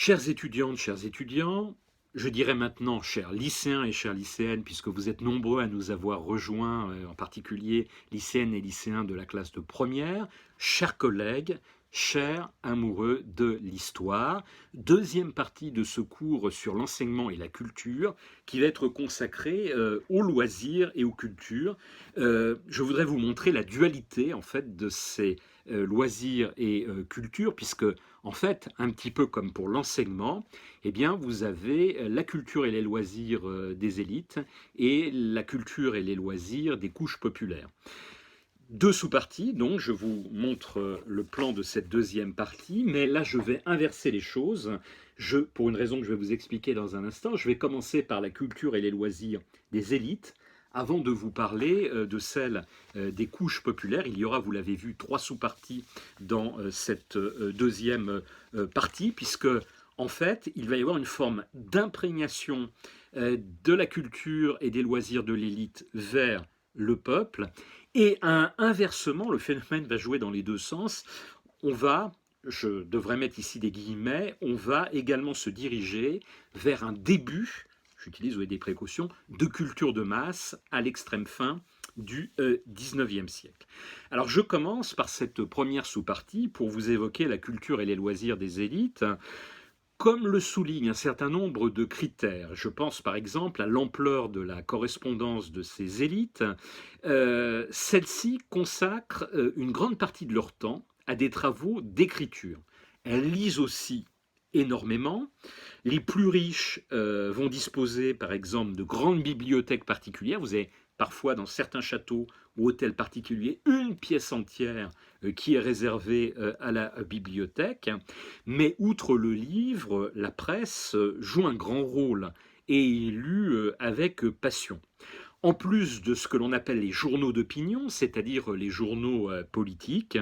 Chères étudiantes, chers étudiants, je dirais maintenant chers lycéens et chères lycéennes, puisque vous êtes nombreux à nous avoir rejoints, en particulier lycéennes et lycéens de la classe de première, chers collègues, chers amoureux de l'histoire, deuxième partie de ce cours sur l'enseignement et la culture, qui va être consacré aux loisirs et aux cultures. Je voudrais vous montrer la dualité en fait de ces loisirs et culture, puisque en fait, un petit peu comme pour l'enseignement, eh bien, vous avez la culture et les loisirs des élites et la culture et les loisirs des couches populaires. Deux sous-parties, donc je vous montre le plan de cette deuxième partie, mais là je vais inverser les choses. Pour une raison que je vais vous expliquer dans un instant, je vais commencer par la culture et les loisirs des élites, avant de vous parler de celle des couches populaires. Il y aura, vous l'avez vu, trois sous-parties dans cette deuxième partie, puisque en fait, il va y avoir une forme d'imprégnation de la culture et des loisirs de l'élite vers le peuple, et inversement, le phénomène va jouer dans les deux sens. On va, je devrais mettre ici des guillemets, on va également se diriger vers un début, j'utilise des précautions, de culture de masse à l'extrême fin du 19e siècle. Alors je commence par cette première sous-partie pour vous évoquer la culture et les loisirs des élites. Comme le souligne un certain nombre de critères, je pense par exemple à l'ampleur de la correspondance de ces élites, celles-ci consacrent une grande partie de leur temps à des travaux d'écriture. Elles lisent aussi énormément. Les plus riches vont disposer par exemple de grandes bibliothèques particulières. Vous avez parfois dans certains châteaux ou hôtels particuliers une pièce entière qui est réservée à la bibliothèque. Mais outre le livre, la presse joue un grand rôle et est lue avec passion. En plus de ce que l'on appelle les journaux d'opinion, c'est-à-dire les journaux politiques,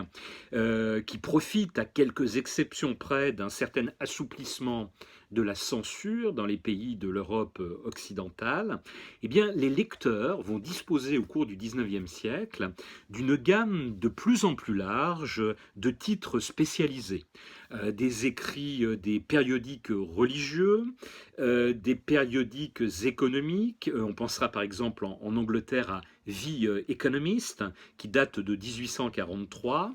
qui profitent à quelques exceptions près d'un certain assouplissement de la censure dans les pays de l'Europe occidentale, eh bien, les lecteurs vont disposer au cours du XIXe siècle d'une gamme de plus en plus large de titres spécialisés. Des écrits des périodiques religieux, des périodiques économiques. On pensera par exemple en Angleterre à The Economist, qui date de 1843,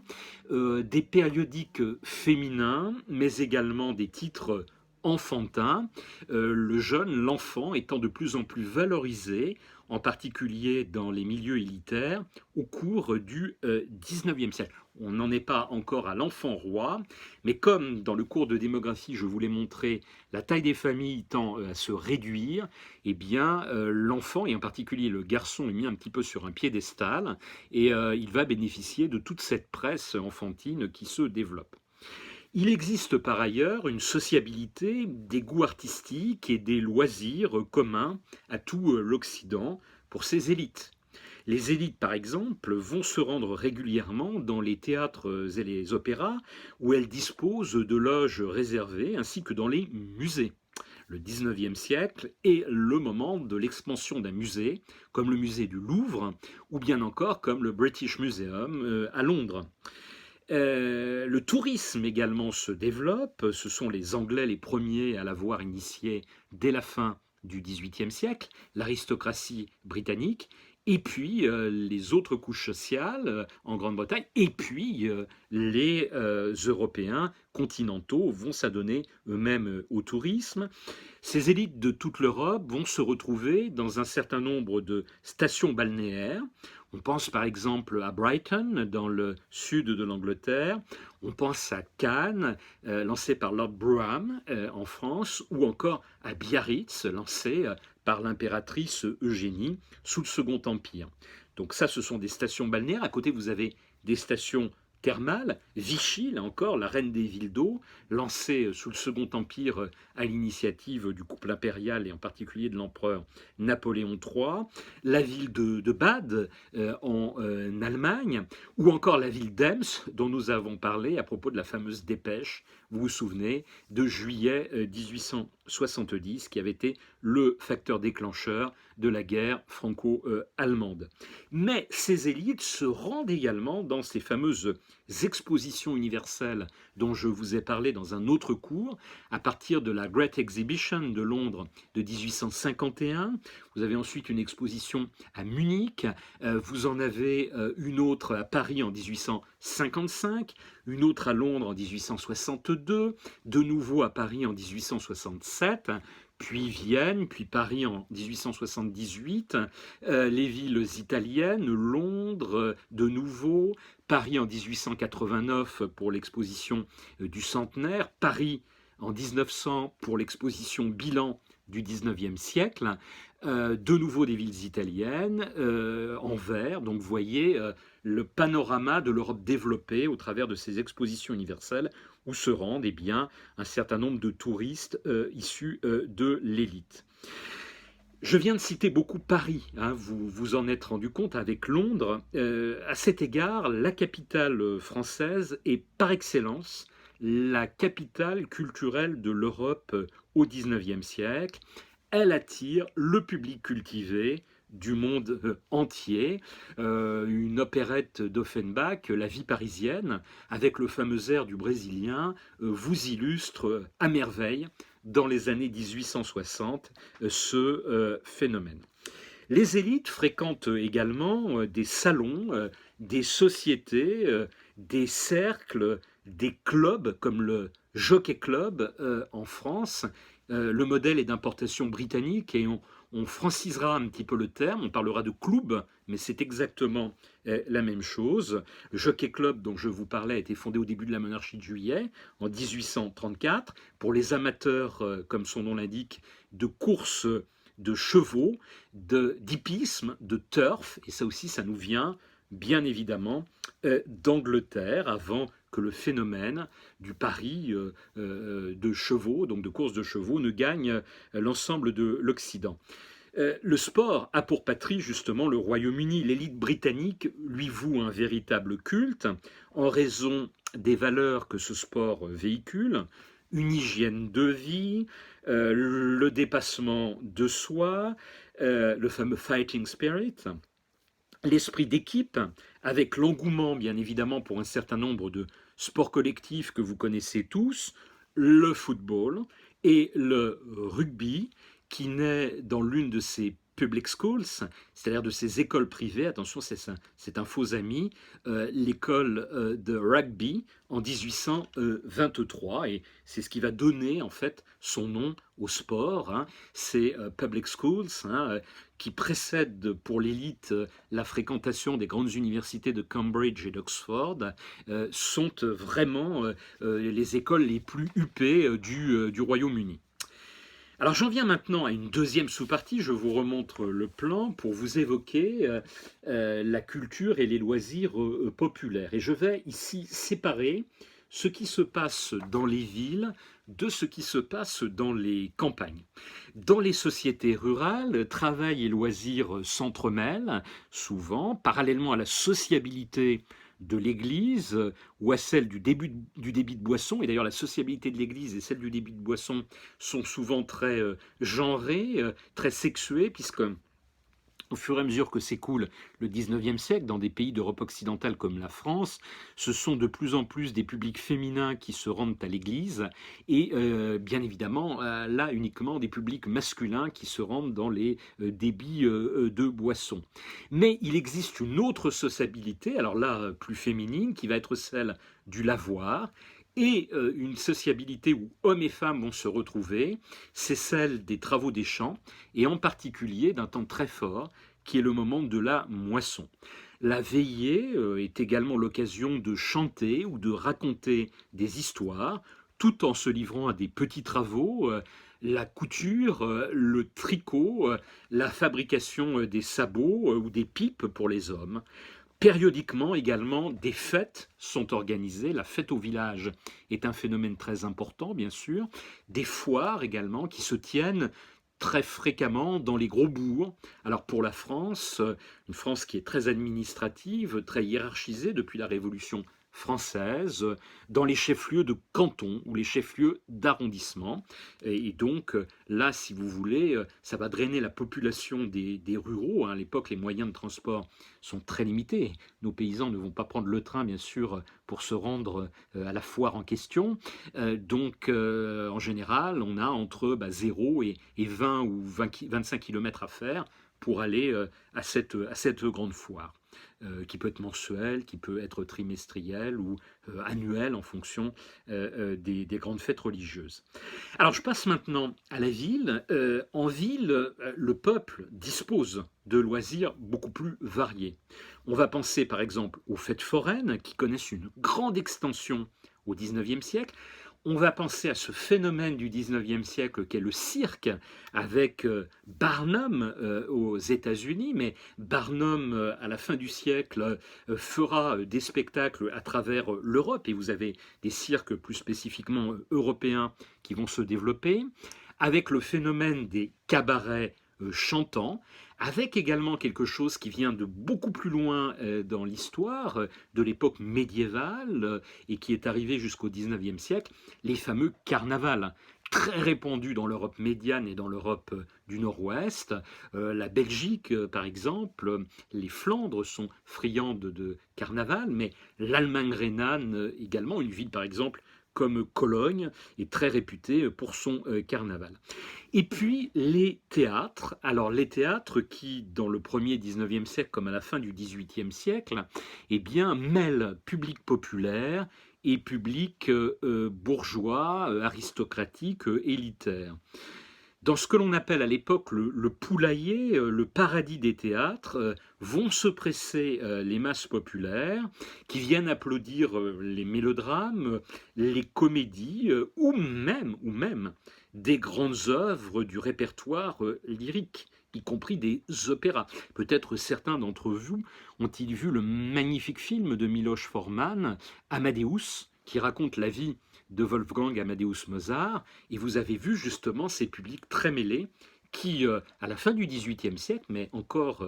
des périodiques féminins, mais également des titres enfantins, le jeune, l'enfant étant de plus en plus valorisé, en particulier dans les milieux élitaires, au cours du 19e siècle. On n'en est pas encore à l'enfant roi, mais comme dans le cours de démographie, je vous l'ai montré, la taille des familles tend à se réduire, eh bien l'enfant, et en particulier le garçon, est mis un petit peu sur un piédestal, et il va bénéficier de toute cette presse enfantine qui se développe. Il existe par ailleurs une sociabilité des goûts artistiques et des loisirs communs à tout l'Occident pour ces élites. Les élites, par exemple, vont se rendre régulièrement dans les théâtres et les opéras où elles disposent de loges réservées ainsi que dans les musées. Le XIXe siècle est le moment de l'expansion d'un musée, comme le musée du Louvre, ou bien encore comme le British Museum à Londres. Le tourisme également se développe. Ce sont les Anglais les premiers à l'avoir initié dès la fin du XVIIIe siècle, l'aristocratie britannique, et puis les autres couches sociales en Grande-Bretagne, et puis les Européens continentaux vont s'adonner eux-mêmes au tourisme. Ces élites de toute l'Europe vont se retrouver dans un certain nombre de stations balnéaires. On pense par exemple à Brighton, dans le sud de l'Angleterre. On pense à Cannes, lancé par Lord Brougham en France, ou encore à Biarritz, lancé par l'impératrice Eugénie sous le Second Empire. Donc ça, ce sont des stations balnéaires. À côté, vous avez des stations thermales. Vichy, là encore, la reine des villes d'eau, lancée sous le Second Empire à l'initiative du couple impérial et en particulier de l'empereur Napoléon III. La ville de Bade en Allemagne, ou encore la ville d'Ems dont nous avons parlé à propos de la fameuse dépêche, vous vous souvenez, de juillet 1870, qui avait été le facteur déclencheur de la guerre franco-allemande. Mais ces élites se rendent également dans ces fameuses expositions universelles dont je vous ai parlé dans un autre cours, à partir de la Great Exhibition de Londres de 1851. Vous avez ensuite une exposition à Munich, vous en avez une autre à Paris en 1855, une autre à Londres en 1862, de nouveau à Paris en 1867, puis Vienne, puis Paris en 1878, les villes italiennes, Londres de nouveau, Paris en 1889 pour l'exposition du centenaire, Paris en 1900 pour l'exposition bilan du 19e siècle, de nouveau des villes italiennes, en vert, donc vous voyez le panorama de l'Europe développée au travers de ces expositions universelles où se rendent eh bien, un certain nombre de touristes issus de l'élite. Je viens de citer beaucoup Paris, hein, vous vous en êtes rendu compte avec Londres. À cet égard, la capitale française est par excellence la capitale culturelle de l'Europe au XIXe siècle. Elle attire le public cultivé du monde entier. Une opérette d'Offenbach, La vie parisienne, avec le fameux air du Brésilien, vous illustre à merveille dans les années 1860 ce phénomène. Les élites fréquentent également des salons, des sociétés, des cercles, des clubs comme le Jockey Club en France. Le modèle est d'importation britannique et on francisera un petit peu le terme, on parlera de club, mais c'est exactement la même chose. Le Jockey Club dont je vous parlais a été fondé au début de la monarchie de Juillet, en 1834, pour les amateurs, comme son nom l'indique, de courses de chevaux, d'hippisme, de turf, et ça aussi, ça nous vient bien évidemment d'Angleterre, avant que le phénomène du pari de chevaux, donc de course de chevaux, ne gagne l'ensemble de l'Occident. Le sport a pour patrie justement le Royaume-Uni. L'élite britannique lui voue un véritable culte en raison des valeurs que ce sport véhicule, une hygiène de vie, le dépassement de soi, le fameux fighting spirit, l'esprit d'équipe, avec l'engouement bien évidemment pour un certain nombre de sports collectifs que vous connaissez tous, le football et le rugby, qui naît dans l'une de ces public schools, c'est-à-dire de ces écoles privées, attention c'est un faux ami, l'école de rugby en 1823, et c'est ce qui va donner en fait son nom au sport, hein. Ces public schools qui précèdent pour l'élite la fréquentation des grandes universités de Cambridge et d'Oxford, sont vraiment les écoles les plus huppées du Royaume-Uni. Alors j'en viens maintenant à une deuxième sous-partie, je vous remontre le plan pour vous évoquer la culture et les loisirs populaires. Et je vais ici séparer ce qui se passe dans les villes de ce qui se passe dans les campagnes. Dans les sociétés rurales, travail et loisirs s'entremêlent souvent, parallèlement à la sociabilité de l'église ou à celle du débit de boisson. Et d'ailleurs, la sociabilité de l'église et celle du débit de boisson sont souvent très genrées, très sexuées, puisque au fur et à mesure que s'écoule le 19e siècle, dans des pays d'Europe occidentale comme la France, ce sont de plus en plus des publics féminins qui se rendent à l'église et bien évidemment là uniquement des publics masculins qui se rendent dans les débits de boissons. Mais il existe une autre sociabilité, alors là plus féminine, qui va être celle du lavoir, et une sociabilité où hommes et femmes vont se retrouver, c'est celle des travaux des champs, et en particulier d'un temps très fort, qui est le moment de la moisson. La veillée est également l'occasion de chanter ou de raconter des histoires, tout en se livrant à des petits travaux, la couture, le tricot, la fabrication des sabots ou des pipes pour les hommes. Périodiquement également, des fêtes sont organisées. La fête au village est un phénomène très important, bien sûr. Des foires également qui se tiennent très fréquemment dans les gros bourgs. Alors pour la France, une France qui est très administrative, très hiérarchisée depuis la Révolution française dans les chefs-lieux de canton ou les chefs-lieux d'arrondissement. Et donc là, si vous voulez, ça va drainer la population des ruraux. Hein. À l'époque, les moyens de transport sont très limités. Nos paysans ne vont pas prendre le train, bien sûr, pour se rendre à la foire en question. Donc, en général, on a entre 0 et 20 ou 25 km à faire pour aller à cette grande foire, qui peut être mensuelle, qui peut être trimestrielle ou annuelle en fonction des grandes fêtes religieuses. Alors je passe maintenant à la ville. En ville, le peuple dispose de loisirs beaucoup plus variés. On va penser par exemple aux fêtes foraines qui connaissent une grande extension au XIXe siècle. On va penser à ce phénomène du XIXe siècle qu'est le cirque, avec Barnum aux États-Unis, mais Barnum, à la fin du siècle, fera des spectacles à travers l'Europe, et vous avez des cirques plus spécifiquement européens qui vont se développer, avec le phénomène des cabarets chantants, avec également quelque chose qui vient de beaucoup plus loin dans l'histoire, de l'époque médiévale, et qui est arrivé jusqu'au XIXe siècle, les fameux carnavals, très répandus dans l'Europe médiane et dans l'Europe du Nord-Ouest. La Belgique, par exemple, les Flandres sont friandes de carnaval, mais l'Allemagne rhénane également, une ville par exemple comme Cologne, est très réputée pour son carnaval. Et puis les théâtres, alors les théâtres qui, dans le premier 19e siècle comme à la fin du 18e siècle, eh bien, mêlent public populaire et public bourgeois, aristocratique, élitaire. Dans ce que l'on appelle à l'époque le poulailler, le paradis des théâtres, vont se presser les masses populaires qui viennent applaudir les mélodrames, les comédies ou même des grandes œuvres du répertoire lyrique, y compris des opéras. Peut-être certains d'entre vous ont-ils vu le magnifique film de Miloš Forman, Amadeus, qui raconte la vie de Wolfgang Amadeus Mozart, et vous avez vu justement ces publics très mêlés qui, à la fin du XVIIIe siècle, mais encore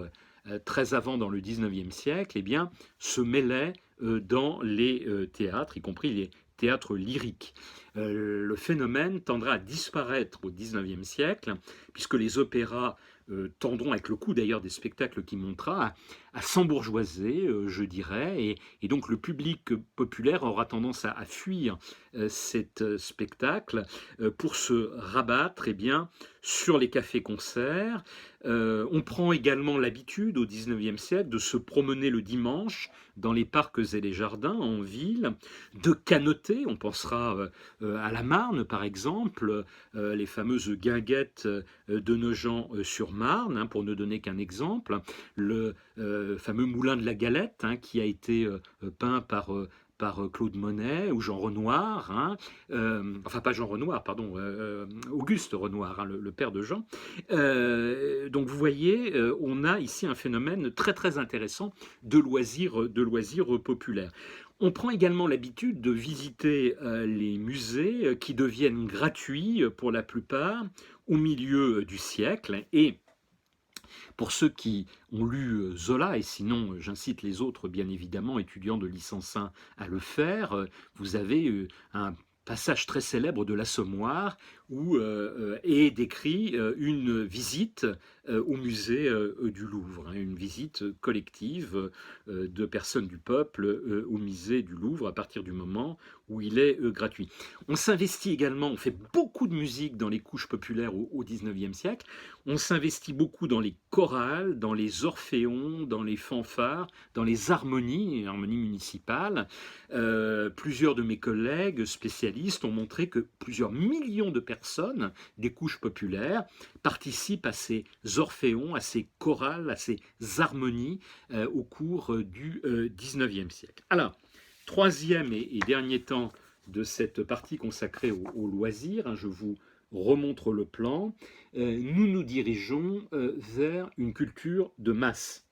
très avant dans le XIXe siècle, eh bien, se mêlaient dans les théâtres, y compris les théâtres lyriques. Le phénomène tendra à disparaître au XIXe siècle, puisque les opéras tendront, avec le coût d'ailleurs des spectacles qui montera, à s'embourgeoiser, je dirais, et donc le public populaire aura tendance à fuir cet spectacle pour se rabattre eh bien, sur les cafés-concerts. On prend également l'habitude au XIXe siècle de se promener le dimanche dans les parcs et les jardins en ville, de canoter, on pensera à la Marne par exemple, les fameuses guinguettes de Nogent-sur-Marne, hein, pour ne donner qu'un exemple, le fameux moulin de la Galette, hein, qui a été peint par Claude Monet ou Jean Renoir, hein, enfin pas Jean Renoir, pardon, Auguste Renoir, hein, le père de Jean. Donc vous voyez, on a ici un phénomène très très intéressant de loisirs populaires. On prend également l'habitude de visiter les musées qui deviennent gratuits pour la plupart au milieu du siècle, et pour ceux qui ont lu Zola, et sinon j'incite les autres bien évidemment étudiants de licence 1 à le faire, vous avez un passage très célèbre de l'Assommoir où est décrit une visite au musée du Louvre, hein, une visite collective de personnes du peuple au musée du Louvre à partir du moment où il est gratuit. On s'investit également, on fait beaucoup de musique dans les couches populaires au XIXe siècle, on s'investit beaucoup dans les chorales, dans les orphéons, dans les fanfares, dans les harmonies municipales. Plusieurs de mes collègues spécialistes ont montré que plusieurs millions de personnes des couches populaires participent à ces orphéons, à ces chorales, à ces harmonies au cours du XIXe siècle. Alors, troisième et dernier temps de cette partie consacrée aux loisirs, hein, je vous remontre le plan, nous nous dirigeons vers une culture de masse.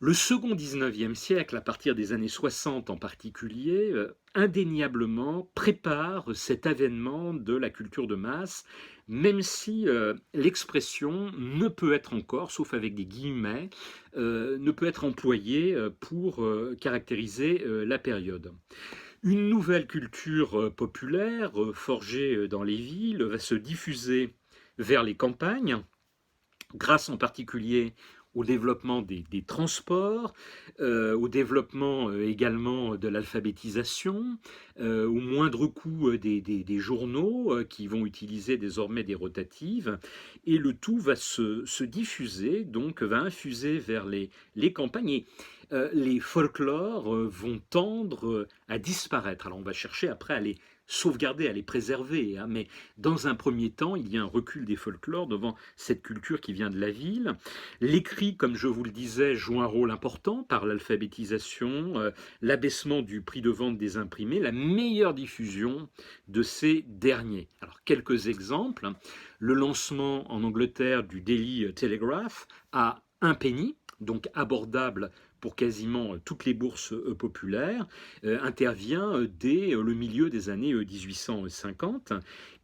Le second 19e siècle, à partir des années 60 en particulier, indéniablement prépare cet avènement de la culture de masse, même si l'expression ne peut être encore, sauf avec des guillemets, ne peut être employée pour caractériser la période. Une nouvelle culture populaire, forgée dans les villes, va se diffuser vers les campagnes, grâce en particulier au développement des transports, au développement également de l'alphabétisation, au moindre coût des journaux qui vont utiliser désormais des rotatives, et le tout va se diffuser, donc va infuser vers les campagnes, et les folklores vont tendre à disparaître. Alors on va chercher après à les sauvegarder, à les préserver, hein, mais dans un premier temps, il y a un recul des folklores devant cette culture qui vient de la ville. L'écrit, comme je vous le disais, joue un rôle important par l'alphabétisation, l'abaissement du prix de vente des imprimés, la meilleure diffusion de ces derniers. Alors, quelques exemples. Le lancement en Angleterre du Daily Telegraph à un penny, donc abordable pour quasiment toutes les bourses populaires, intervient dès le milieu des années 1850,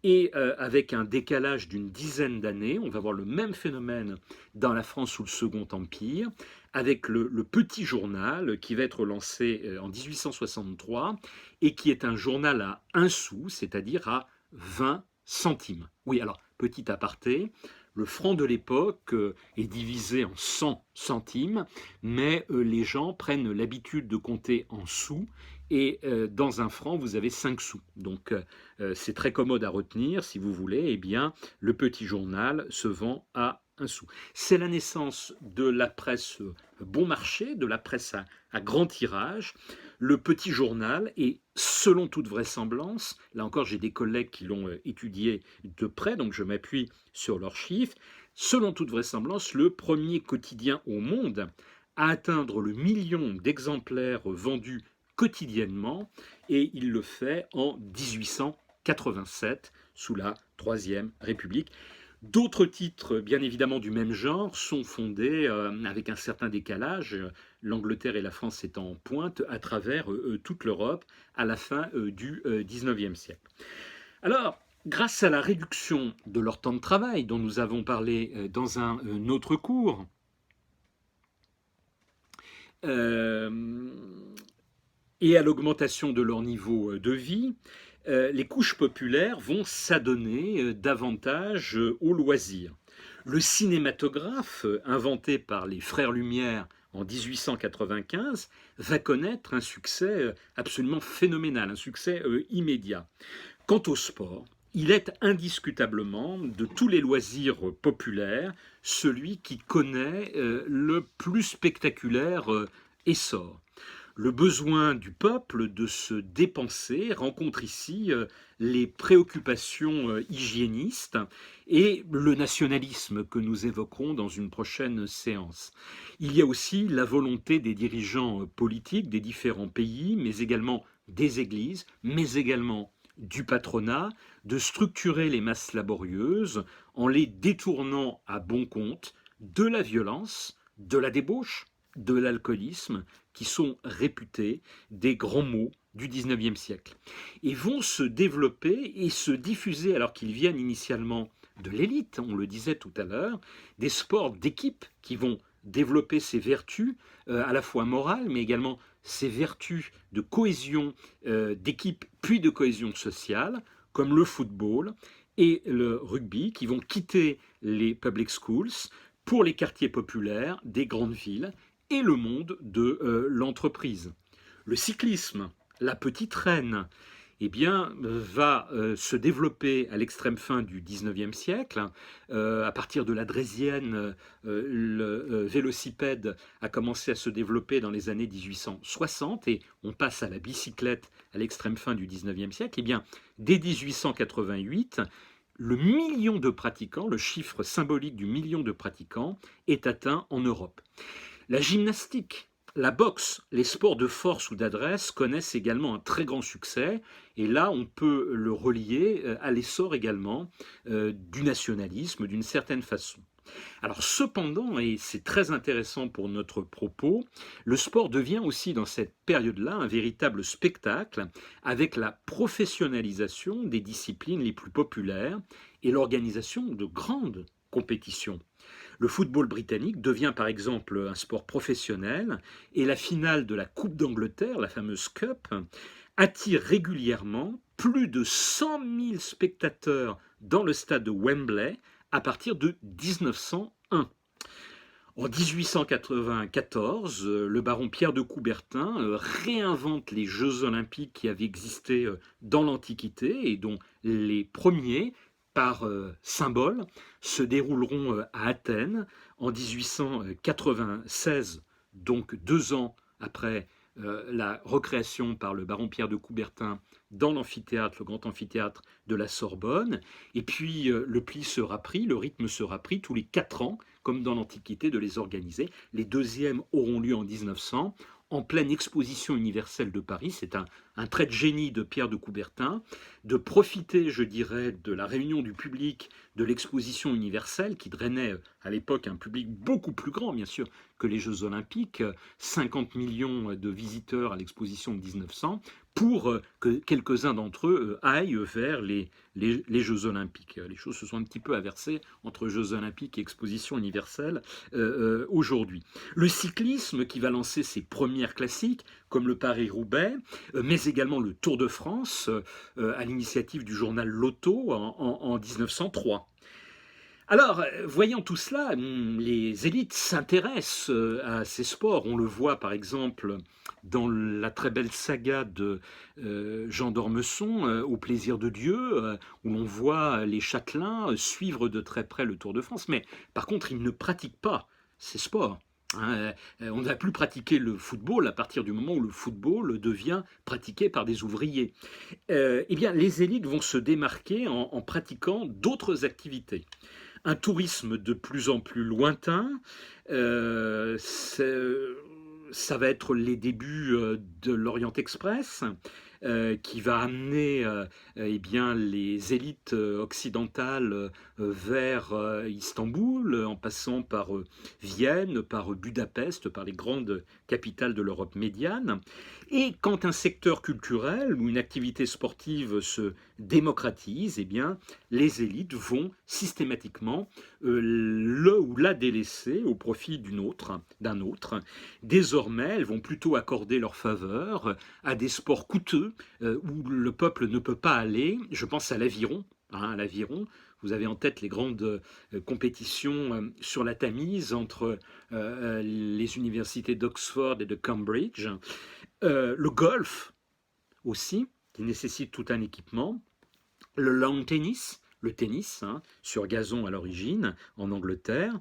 et avec un décalage d'une dizaine d'années, on va voir le même phénomène dans la France sous le Second Empire, avec le Petit Journal qui va être lancé en 1863 et qui est un journal à 1 sou, c'est-à-dire à 20 centimes. Oui, alors, petit aparté, le franc de l'époque est divisé en 100 centimes, mais les gens prennent l'habitude de compter en sous, et dans un franc, vous avez 5 sous. Donc, c'est très commode à retenir. Si vous voulez, eh bien, le Petit Journal se vend à 1 sou. C'est la naissance de la presse bon marché, de la presse à grand tirage. Le Petit Journal est, selon toute vraisemblance, là encore j'ai des collègues qui l'ont étudié de près, donc je m'appuie sur leurs chiffres, selon toute vraisemblance, le premier quotidien au monde à atteindre le million d'exemplaires vendus quotidiennement, et il le fait en 1887, sous la Troisième République. D'autres titres, bien évidemment du même genre, sont fondés avec un certain décalage, l'Angleterre et la France étant en pointe, à travers toute l'Europe à la fin du XIXe siècle. Alors, grâce à la réduction de leur temps de travail, dont nous avons parlé dans un autre cours, et à l'augmentation de leur niveau de vie, les couches populaires vont s'adonner davantage aux loisirs. Le cinématographe, inventé par les frères Lumière en 1895, va connaître un succès absolument phénoménal, un succès immédiat. Quant au sport, il est indiscutablement, de tous les loisirs populaires, celui qui connaît le plus spectaculaire essor. Le besoin du peuple de se dépenser rencontre ici les préoccupations hygiénistes et le nationalisme que nous évoquerons dans une prochaine séance. Il y a aussi la volonté des dirigeants politiques des différents pays, mais également des églises, mais également du patronat, de structurer les masses laborieuses en les détournant à bon compte de la violence, de la débauche, de l'alcoolisme, qui sont réputés des grands maux du XIXe siècle, et vont se développer et se diffuser, alors qu'ils viennent initialement de l'élite, on le disait tout à l'heure, des sports d'équipe qui vont développer ces vertus à la fois morales, mais également ces vertus de cohésion d'équipe, puis de cohésion sociale, comme le football et le rugby, qui vont quitter les public schools pour les quartiers populaires des grandes villes et le monde de l'entreprise. Le cyclisme, la petite reine, eh bien, va se développer à l'extrême fin du XIXe siècle. À partir de la Drésienne, le vélocipède a commencé à se développer dans les années 1860, et on passe à la bicyclette à l'extrême fin du XIXe siècle. Eh bien, dès 1888, le million de pratiquants, le chiffre symbolique du million de pratiquants, est atteint en Europe. La gymnastique, la boxe, les sports de force ou d'adresse connaissent également un très grand succès, et là on peut le relier à l'essor également du nationalisme d'une certaine façon. Alors cependant, et c'est très intéressant pour notre propos, le sport devient aussi dans cette période-là un véritable spectacle avec la professionnalisation des disciplines les plus populaires et l'organisation de grandes compétitions. Le football britannique devient par exemple un sport professionnel et la finale de la Coupe d'Angleterre, la fameuse Cup, attire régulièrement plus de 100 000 spectateurs dans le stade de Wembley à partir de 1901. En 1894, le baron Pierre de Coubertin réinvente les Jeux olympiques qui avaient existé dans l'Antiquité et dont les premiers, par symbole, se dérouleront à Athènes en 1896, donc 2 ans après la recréation par le baron Pierre de Coubertin dans l'amphithéâtre, le grand amphithéâtre de la Sorbonne. Et puis le pli sera pris, le rythme sera pris tous les 4 ans, comme dans l'Antiquité, de les organiser. Les deuxièmes auront lieu en 1900, en pleine exposition universelle de Paris. C'est un trait de génie de Pierre de Coubertin, de profiter, je dirais, de la réunion du public de l'exposition universelle, qui drainait à l'époque un public beaucoup plus grand, bien sûr, que les Jeux Olympiques, 50 millions de visiteurs à l'exposition de 1900, pour que quelques-uns d'entre eux aillent vers les Jeux Olympiques. Les choses se sont un petit peu inversées entre Jeux Olympiques et exposition universelle aujourd'hui. Le cyclisme, qui va lancer ses premières classiques, comme le Paris-Roubaix, mais également le Tour de France, à l'initiative du journal Lotto en 1903. Alors, voyant tout cela, les élites s'intéressent à ces sports. On le voit par exemple dans la très belle saga de Jean d'Ormesson, Au plaisir de Dieu, où l'on voit les châtelains suivre de très près le Tour de France. Mais par contre, ils ne pratiquent pas ces sports. Hein. On ne va plus pratiquer le football à partir du moment où le football devient pratiqué par des ouvriers. Eh bien, les élites vont se démarquer en pratiquant d'autres activités. Un tourisme de plus en plus lointain, ça va être les débuts de l'Orient Express, qui va amener eh bien, les élites occidentales vers Istanbul, en passant par Vienne, par Budapest, par les grandes capitales de l'Europe médiane. Et quand un secteur culturel ou une activité sportive se démocratise, eh bien, les élites vont systématiquement le ou la délaisser au profit d'un autre. Désormais, elles vont plutôt accorder leur faveur à des sports coûteux où le peuple ne peut pas aller. Je pense à l'aviron. À l'aviron, vous avez en tête les grandes compétitions sur la Tamise entre les universités d'Oxford et de Cambridge. Le golf aussi, qui nécessite tout un équipement. Le lawn tennis, le tennis sur gazon à l'origine en Angleterre.